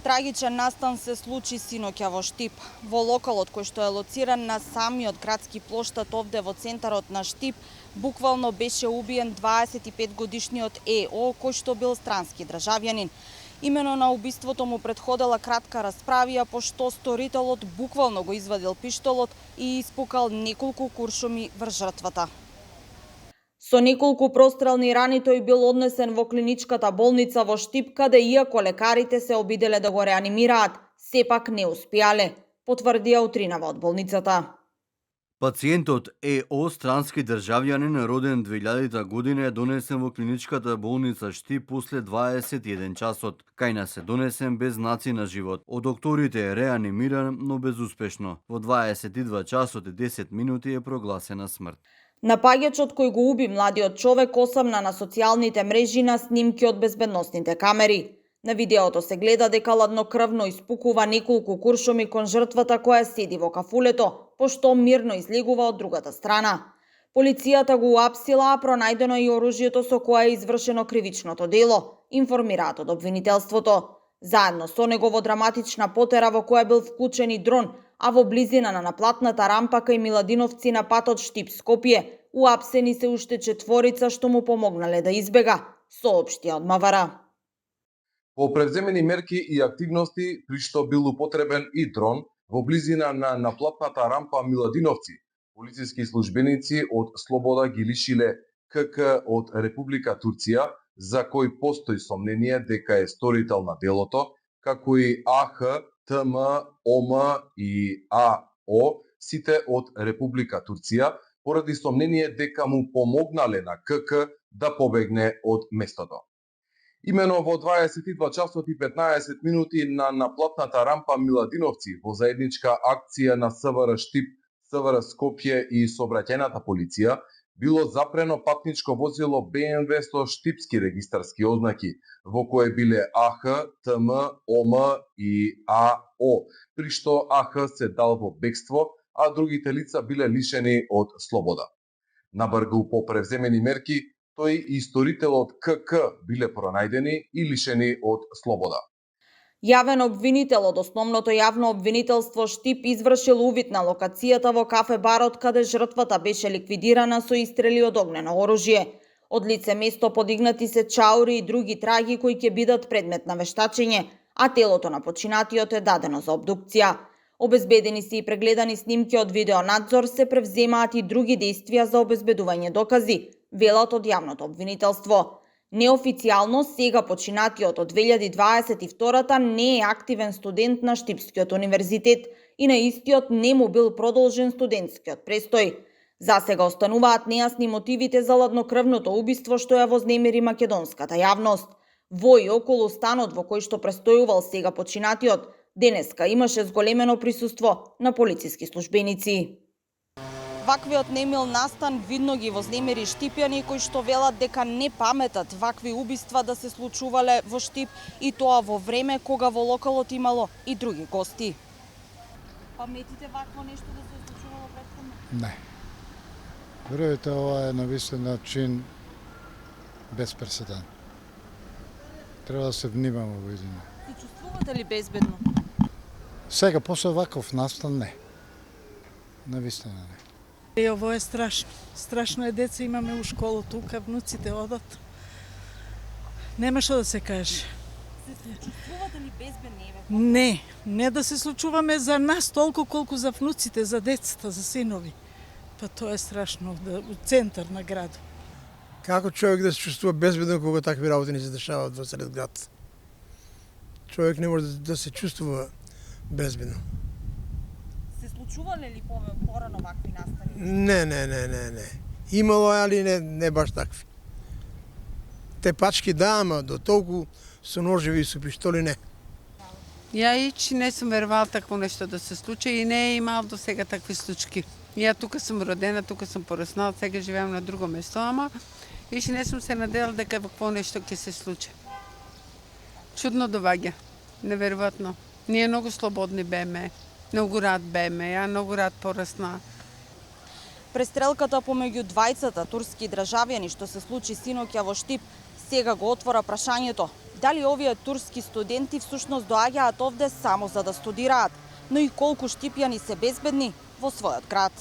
Трагичен настан се случи синоќа во Штип. Во локалот кој што е лоциран на самиот градски плоштад овде во центарот на Штип, буквално беше убиен 25-годишниот ЕО, кој што бил странски државјанин. Имено на убиството му претходела кратка расправија, пошто сторителот буквално го извадил пиштолот и испукал неколку куршуми врз жртвата. Со неколку прострелни рани тој бил однесен во клиничката болница во Штип, каде иако лекарите се обиделе да го реанимираат, сепак не успеале, потврдија утринава од болницата. Пациентот ЕО, странски државјанин, роден 2000 година, е донесен во клиничката болница Штип после 21 часот. Кај нас се донесен без знаци на живот. Од докторите е реанимиран, но безуспешно. Во 22 часот и 10 минути е прогласена смрт. Напаѓачот кој го уби младиот човек осамна на социјалните мрежи на снимки од безбедносните камери. На видеото се гледа дека ладнокрвно испукува неколку куршуми кон жртвата која седи во кафулето, пошто мирно излегува од другата страна. Полицијата го уапсила, а пронајдено и оружјето со кое е извршено кривичното дело, информираат од обвинителството. Заедно со него во драматична потера во која бил вклучен и дрон, а во близина на наплатната рампа кај Миладиновци на патот Штип-Скопје, уапсени се уште четворица што му помогнале да избега, соопштија од МВР. По превземени мерки и активности, при што бил употребен и дрон, во близина на наплатната рампа Миладиновци, полициски службеници од Слобода ги лишиле КК од Република Турција, за кој постои сомнение дека е сторител на делото, како и АХ, ТМ, ОМ и АО, сите од Република Турција, поради сомнение дека му помогнале на КК да побегне од местото. Имено во 22 часот и 15 минути на наплатната рампа Миладиновци во заедничка акција на СВР Штип, СВР Скопје и сообраќајната полиција било запрено патничко возило БМВ со штипски регистарски ознаки, во кое биле АХ, ТМ, ОМ и АО, при што АХ се дал во бегство, а другите лица биле лишени од слобода. Набргу по превземени мерки, тој и сторителот КК биле пронајдени и лишени од слобода. Јавен обвинител од основното јавно обвинителство Штип извршил увид на локацијата во кафе-барот каде жртвата беше ликвидирана со истрели од огнено оружје. Од лице место подигнати се чаури и други траги кои ќе бидат предмет на вештачење, а телото на починатиот е дадено за обдукција. Обезбедени се и прегледани снимки од видеонадзор, се превземаат и други действија за обезбедување докази, велат од јавното обвинителство. Неофицијално сега починатиот од 2022-та не е активен студент на Штипскиот универзитет и на истиот не му бил продолжен студентскиот престој. Засега остануваат нејасни мотивите за ладнокрвното убиство што ја вознемири македонската јавност. Во и околу станот во кој што престојувал сега починатиот, денеска имаше зголемено присуство на полициски службеници. Ваквиот немил настан видно ги вознемири штипјани кои што велат дека не паметат вакви убиства да се случувале во Штип и тоа во време кога во локалот имало и други гости. Паметите вакво нешто да се случувало претходно? Не. Верувате, ова е навистина чин без преседан. Треба да се внимава во едино. Се чувствувате ли безбедно? Сега, после ваков настан, не. Навистина не. Ово е страшно. Страшно е, деца имаме у школу тука, внуците одат. Нема што да се каже. Се чувствувате ли безбедни? Не, не да се случуваме за нас толку колку за внуците, за децата, за синови. Па тоа е страшно, у центар на градот. Како човек да се чувствува безбедно кога такви работи не се дешаваат во сред град? Човек не може да се чувствува безбедно. Се случувале ли порано вакви настани? Не. Имало, али не баш такви. Те пачки да, ама до толку со ножеви и со пиштоли не. Ја ич не сум верувал такво нешто да се случи и не е имал до сега такви случки. Ја тука сум родена, тука сум пораснала, сега живеам на друго место, ама иш не сум се надевал дека вакво нешто ќе се случи. Чудно доваѓа, неверојатно. Ние многу слободни беме, многу рад беме, ја многу рад порасна. Престрелката помеѓу двајцата турски државјани што се случи синоќа во Штип сега го отвора прашањето Дали овие турски студенти всушност доаѓаат овде само за да студираат, но и колку штипјани се безбедни во својот град.